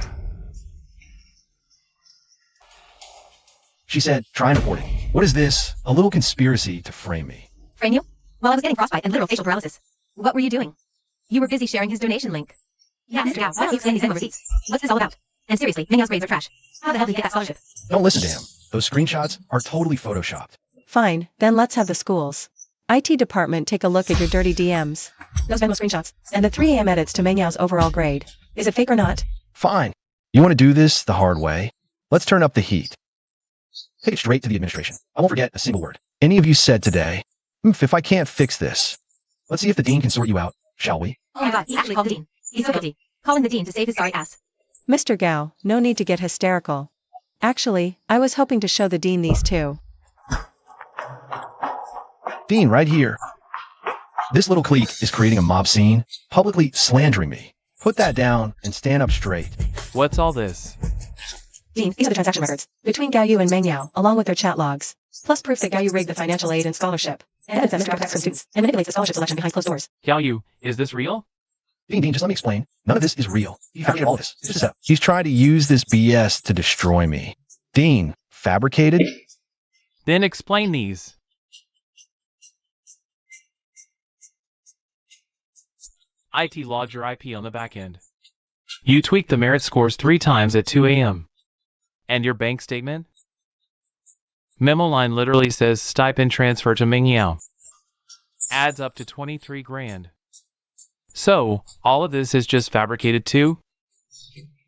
She said, try and report it. What is this? A little conspiracy to frame me. Frame you? Well, I was getting frostbite and literal facial paralysis. What were you doing? You were busy sharing his donation link. Yeah, Mr. Gao, why don't you send these in receipts? What's this all about? And seriously, Mengyao's grades are trash. How the hell did he get that scholarship? Don't listen to him. Those screenshots are totally photoshopped. Fine, then let's have the school's IT department take a look at your dirty DMs. Those Venmo screenshots, and the 3 a.m. edits to Mengyao's overall grade. Is it fake or not? Fine. You want to do this the hard way? Let's turn up the heat. Take it straight to the administration. I won't forget a single word any of you said today. If I can't fix this, let's see if the dean can sort you out, shall we? Oh my god, he actually called the dean. He's so guilty. Calling the dean to save his sorry ass. Mr. Gao, no need to get hysterical. Actually, I was hoping to show the dean these too. Dean, right here. This little clique is creating a mob scene, publicly slandering me. Put that down and stand up straight. What's all this? Dean, these are the transaction records between Gao Yu and Meng Yao, along with their chat logs, plus proof that Gao Yu rigged the financial aid and scholarship, and evidence that Mr. Protects from students and manipulates the scholarship selection behind closed doors. Gao Yu, is this real? Dean, just let me explain. None of this is real. He fabricated all this. It's just a setup. He's trying to use this BS to destroy me. Dean, fabricated? Then explain these. IT logged your IP on the back end. You tweaked the merit scores 3 times at 2 a.m. And your bank statement? Memo line literally says stipend transfer to Meng Yao. Adds up to 23 grand. So, all of this is just fabricated too?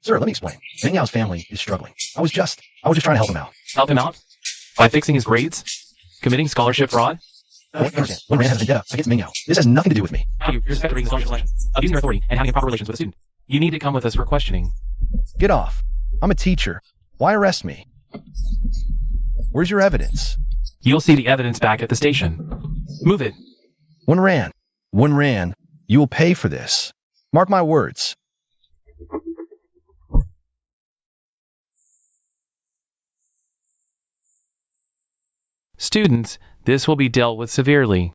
Sir, let me explain. Meng Yao's family is struggling. I was just trying to help him out. Help him out? By fixing his grades? Committing scholarship fraud? No, you understand. One man has a vendetta against Meng Yao. This has nothing to do with me. You're suspected of scholarship selection, abusing your authority, and having improper relations with a student. You need to come with us for questioning. Get off. I'm a teacher. Why arrest me? Where's your evidence? You'll see the evidence back at the station. Move it. One ran. You will pay for this. Mark my words. Students, this will be dealt with severely.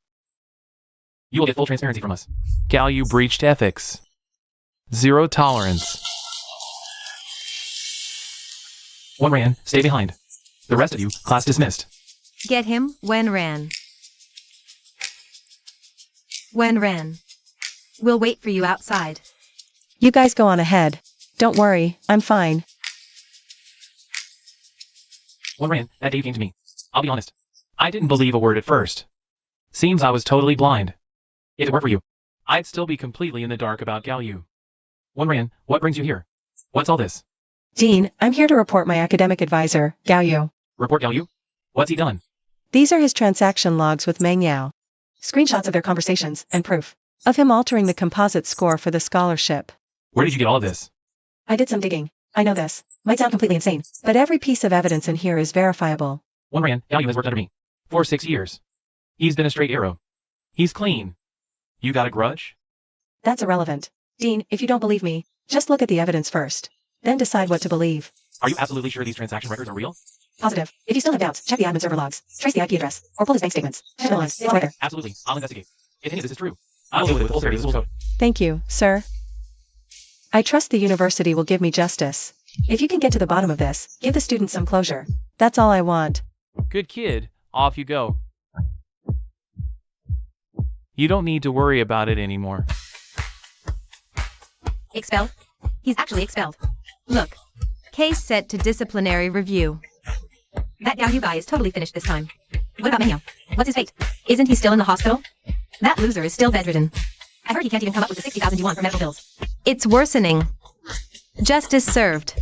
You will get full transparency from us. Gao Yu breached ethics. 0 tolerance. One ran, stay behind. The rest of you, class dismissed. Get him, Wen Ran. Wen Ran. We'll wait for you outside. You guys go on ahead. Don't worry, I'm fine. One ran, that day came to me. I'll be honest. I didn't believe a word at first. Seems I was totally blind. If it weren't for you, I'd still be completely in the dark about Gao Yu. One ran, what brings you here? What's all this? Dean, I'm here to report my academic advisor, Gao Yu. Report Gao Yu? What's he done? These are his transaction logs with Meng Yao. Screenshots of their conversations and proof of him altering the composite score for the scholarship. Where did you get all of this? I did some digging. I know this might sound completely insane, but every piece of evidence in here is verifiable. One ran, Gao Yu has worked under me. For 6 years. He's been a straight arrow. He's clean. You got a grudge? That's irrelevant. Dean, if you don't believe me, just look at the evidence first. Then decide what to believe. Are you absolutely sure these transaction records are real? Positive. If you still have doubts, check the admin server logs, trace the IP address, or pull his bank statements. Check the lines. It's right there. Absolutely. I'll investigate. If any of this is true, I'll deal with it with full severity. This is code. Thank you, sir. I trust the university will give me justice. If you can get to the bottom of this, give the students some closure. That's all I want. Good kid. Off you go. You don't need to worry about it anymore. Expelled? He's actually expelled. Look. Case set to disciplinary review. That Gao Yu guy is totally finished this time. What about Meng Yao? What's his fate? Isn't he still in the hospital? That loser is still bedridden. I heard he can't even come up with the 60,000 yuan for medical bills. It's worsening. Justice served.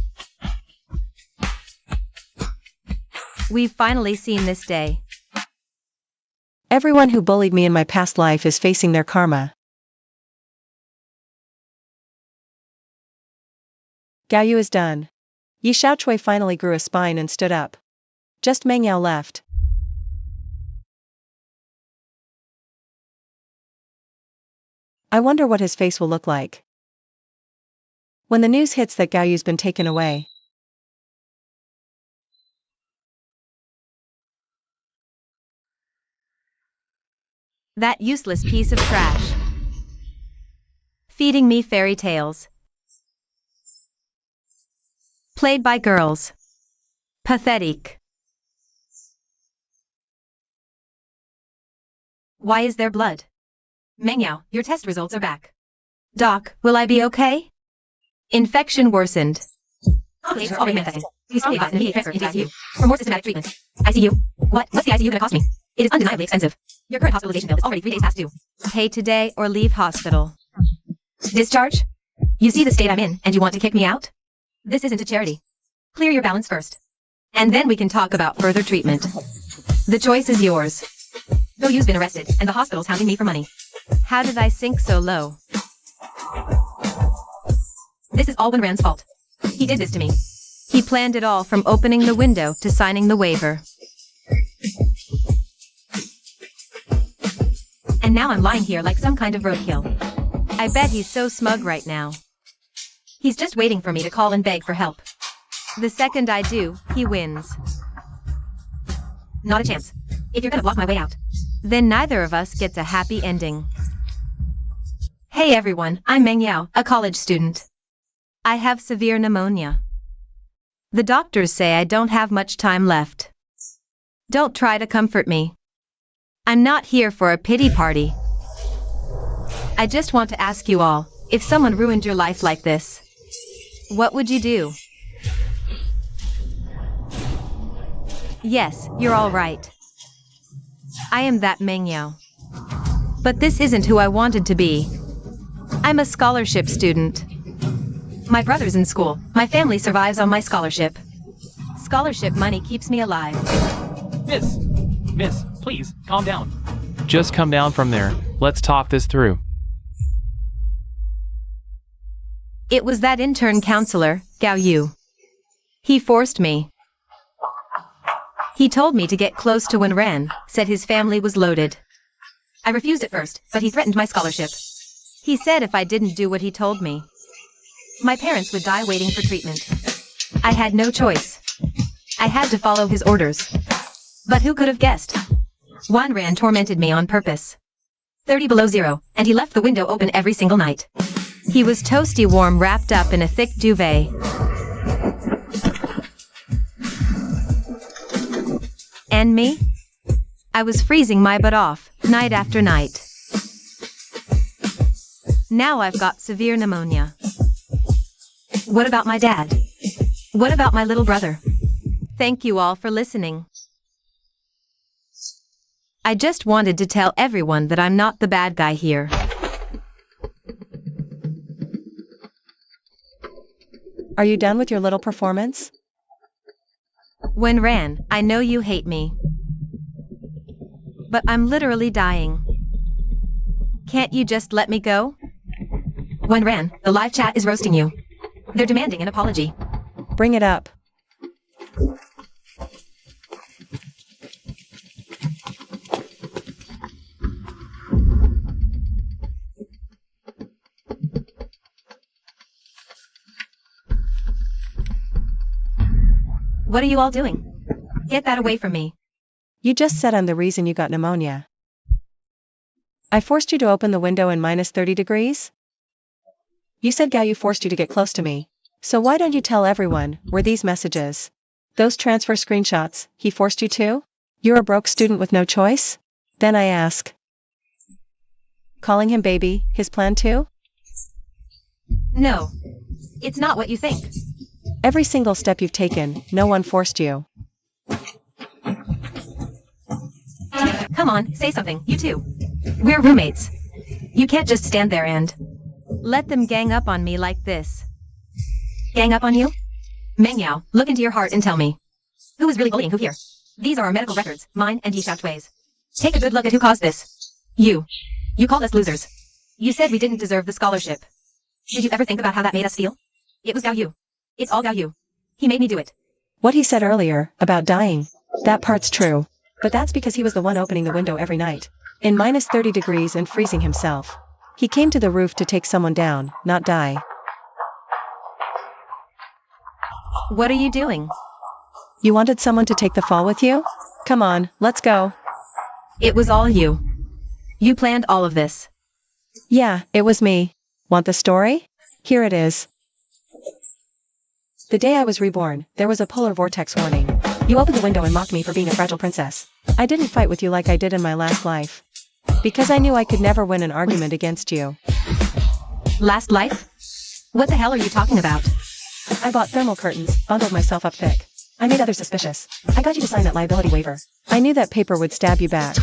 We've finally seen this day. Everyone who bullied me in my past life is facing their karma. Gao Yu is done. Yi Shaochui finally grew a spine and stood up. Just Meng Yao left. I wonder what his face will look like when the news hits that Gao Yu's been taken away. That useless piece of trash. Feeding me fairy tales. Played by girls. Pathetic. Why is there blood? Meng Yao, your test results are back. Doc, will I be okay? Infection worsened. Please, already manifesting. Please tell me about immediate transfer into ICU for more systematic treatment. ICU? What's the ICU gonna cost me? It is undeniably expensive. Your current hospitalization bill is already 3 days past due. Pay today or leave hospital. Discharge? You see the state I'm in and you want to kick me out? This isn't a charity. Clear your balance first. And then we can talk about further treatment. The choice is yours. Gao Yu's been arrested and the hospital's hounding me for money. How did I sink so low? This is all Wen Ran's fault. He did this to me. He planned it all from opening the window to signing the waiver. And now I'm lying here like some kind of roadkill. I bet he's so smug right now. He's just waiting for me to call and beg for help. The second I do, he wins. Not a chance. If you're gonna block my way out, then neither of us gets a happy ending. Hey everyone, I'm Meng Yao, a college student. I have severe pneumonia. The doctors say I don't have much time left. Don't try to comfort me. I'm not here for a pity party. I just want to ask you all, if someone ruined your life like this, what would you do? Yes, you're all right. I am that Meng Yao. But this isn't who I wanted to be. I'm a scholarship student. My brother's in school. My family survives on my scholarship. Scholarship money keeps me alive. Miss, please, calm down. Just come down from there. Let's talk this through. It was that intern counselor, Gao Yu. He forced me. He told me to get close to Wenran, said his family was loaded. I refused at first, but he threatened my scholarship. He said if I didn't do what he told me, my parents would die waiting for treatment. I had no choice. I had to follow his orders. But who could have guessed? Wenran tormented me on purpose. 30 below zero, and he left the window open every single night. He was toasty warm wrapped up in a thick duvet. And me? I was freezing my butt off, night after night. Now I've got severe pneumonia. What about my dad? What about my little brother? Thank you all for listening. I just wanted to tell everyone that I'm not the bad guy here. Are you done with your little performance? Wenran, I know you hate me. But I'm literally dying. Can't you just let me go? Wenran, the live chat is roasting you. They're demanding an apology. Bring it up. What are you all doing? Get that away from me. You just said I'm the reason you got pneumonia. I forced you to open the window in minus 30 degrees? You said Gao Yu forced you to get close to me. So why don't you tell everyone, were these messages? Those transfer screenshots, he forced you to? You're a broke student with no choice? Then I ask. Calling him baby, his plan too? No. It's not what you think. Every single step you've taken, no one forced you. Come on, say something, you too. We're roommates. You can't just stand there and let them gang up on me like this. Gang up on you? Meng Yao, look into your heart and tell me. Who is really bullying who here? These are our medical records, mine and Yixiao's. Take a good look at who caused this. You. You called us losers. You said we didn't deserve the scholarship. Did you ever think about how that made us feel? It was Gao Yu. It's all Gao Yu. He made me do it. What he said earlier, about dying, that part's true. But that's because he was the one opening the window every night. In minus 30 degrees and freezing himself. He came to the roof to take someone down, not die. What are you doing? You wanted someone to take the fall with you? Come on, let's go. It was all you. You planned all of this. Yeah, it was me. Want the story? Here it is. The day I was reborn, there was a polar vortex warning. You opened the window and mocked me for being a fragile princess. I didn't fight with you like I did in my last life. Because I knew I could never win an argument against you. Last life? What the hell are you talking about? I bought thermal curtains, bundled myself up thick. I made others suspicious. I got you to sign that liability waiver. I knew that paper would stab you back.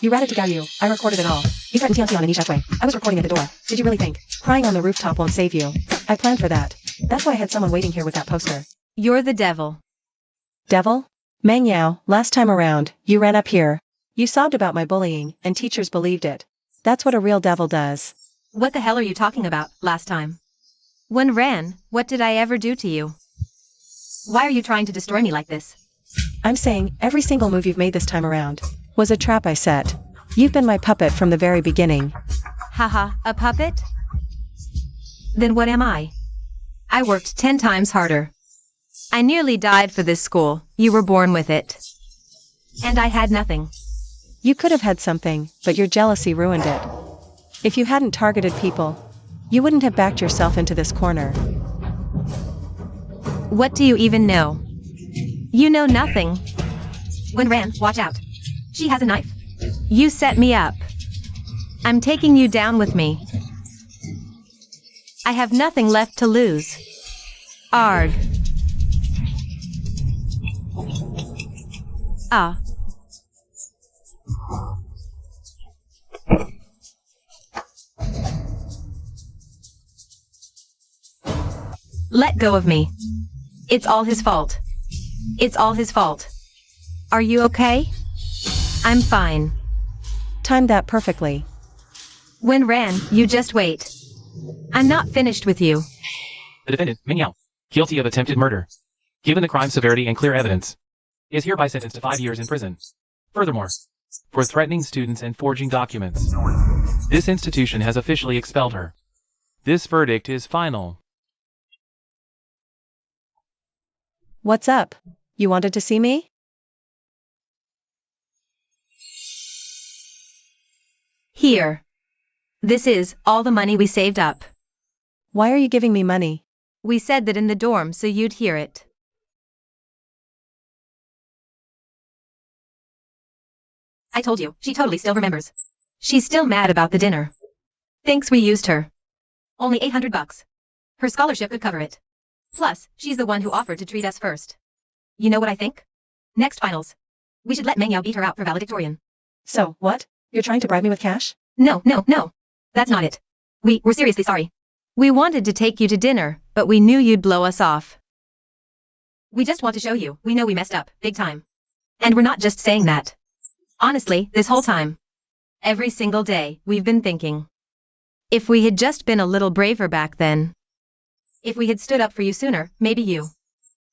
You ratted to Gao Yu. I recorded it all. You threatened Tiantian and Nisha. I was recording at the door. Did you really think crying on the rooftop won't save you? I planned for that. That's why I had someone waiting here with that poster. You're the devil. Devil? Meng Yao, last time around, you ran up here. You sobbed about my bullying, and teachers believed it. That's what a real devil does. What the hell are you talking about, last time? Wenran, what did I ever do to you? Why are you trying to destroy me like this? I'm saying, every single move you've made this time around was a trap I set. You've been my puppet from the very beginning. Haha, a puppet? Then what am I? I worked 10 times harder. I nearly died for this school. You were born with it. And I had nothing. You could have had something, but your jealousy ruined it. If you hadn't targeted people, you wouldn't have backed yourself into this corner. What do you even know? You know nothing. When Ran, watch out. She has a knife. You set me up. I'm taking you down with me. I have nothing left to lose. Arg. Ah. Let go of me. It's all his fault. It's all his fault. Are you okay? I'm fine. Timed that perfectly. When Ran, you just wait. I'm not finished with you. The defendant, Ming Yao, guilty of attempted murder, given the crime's severity and clear evidence, is hereby sentenced to 5 years in prison. Furthermore, for threatening students and forging documents, this institution has officially expelled her. This verdict is final. What's up? You wanted to see me? Here. This is all the money we saved up. Why are you giving me money? We said that in the dorm so you'd hear it. I told you, she totally still remembers. She's still mad about the dinner. Thinks we used her. Only $800. Her scholarship could cover it. Plus, she's the one who offered to treat us first. You know what I think? Next finals. We should let Meng Yao beat her out for valedictorian. So, what? You're trying to bribe me with cash? No. That's not it. We're seriously sorry. We wanted to take you to dinner, but we knew you'd blow us off. We just want to show you, we know we messed up, big time. And we're not just saying that. Honestly, this whole time. Every single day, we've been thinking. If we had just been a little braver back then. If we had stood up for you sooner, maybe you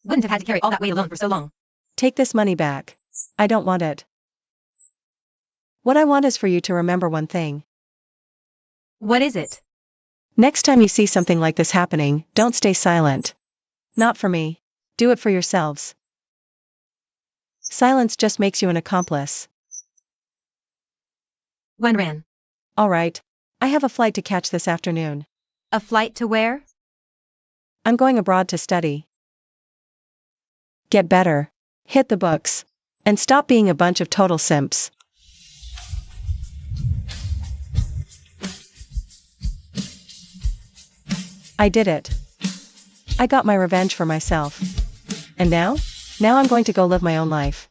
wouldn't have had to carry all that weight alone for so long. Take this money back. I don't want it. What I want is for you to remember one thing. What is it? Next time you see something like this happening, don't stay silent. Not for me. Do it for yourselves. Silence just makes you an accomplice. When Ran. All right. I have a flight to catch this afternoon. A flight to where? I'm going abroad to study. Get better. Hit the books. And stop being a bunch of total simps. I did it. I got my revenge for myself. And now? Now I'm going to go live my own life.